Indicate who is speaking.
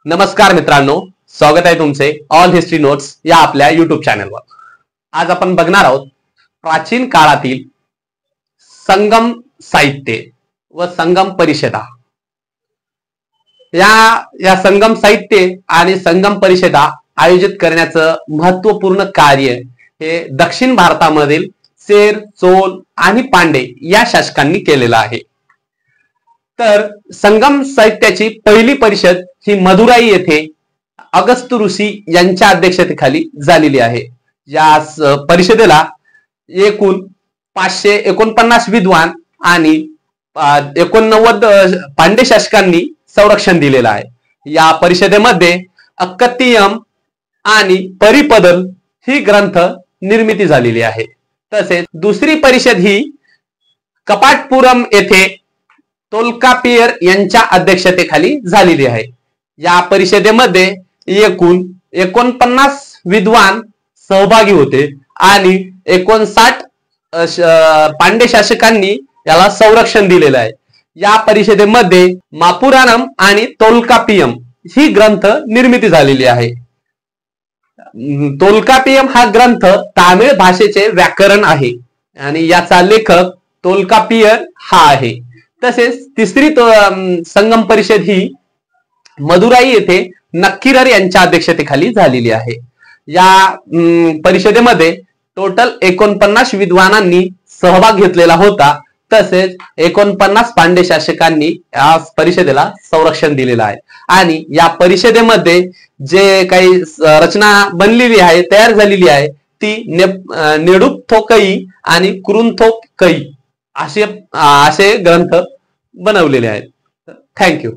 Speaker 1: नमस्कार मित्रांनो, स्वागत आहे तुमचे ऑल हिस्ट्री नोट्स या आपल्या युट्यूब चॅनलवर। आज आपण बघणार आहोत प्राचीन काळातील संगम साहित्य व संगम परिषदा। या संगम साहित्य आणि संगम परिषदा आयोजित करण्याचं महत्त्वपूर्ण कार्य हे दक्षिण भारतामधील सेर, चोल आणि पांडे या शासकांनी केलेलं आहे। तर संगम साहित्याची पहिली परिषद ही मदुराई येथे अगस्त ऋषी यांच्या अध्यक्षतेखाली झालेली आहे। या परिषदेला एकूण 549 विद्वान आणि 89 पांडे शासकांनी संरक्षण दिलेलं आहे। या परिषदेमध्ये अक्कतियम आणि परिपदल ही ग्रंथ निर्मिती झालेली आहे। तसेच दुसरी परिषद ही कपाटपुरम येथे तोल्कापियर यांच्या अध्यक्षतेखाली झालेली आहे। या परिषदेमध्ये एकूण 49 विद्वान सहभागी होते आणि 59 पांडे शासकांनी याला संरक्षण दिलेलं आहे। या परिषदेमध्ये मापुराणम आणि तोल्कापियम ही ग्रंथ निर्मिती झालेली आहे। तोल्कापियम हा ग्रंथ तामिळ भाषेचे व्याकरण आहे आणि याचा लेखक तोल्कापियर हा आहे। तसेच तिसरी संगम परिषद ही मदुराई येथे नक्कीरर यांच्या अध्यक्षतेखाली झालेली आहे। या परिषदेमध्ये टोटल 49 विद्वानांनी सहभाग घेतलेला होता। तसेच 49 पांडे शासकांनी या परिषदेला संरक्षण दिलेलं आहे आणि या परिषदेमध्ये जे काही रचना बनलेली आहे, तयार झालेली आहे, ती नेडुप्थोकई आणि कुरुंथोकई असे ग्रंथ बनवलेले आहेत। थँक्यू।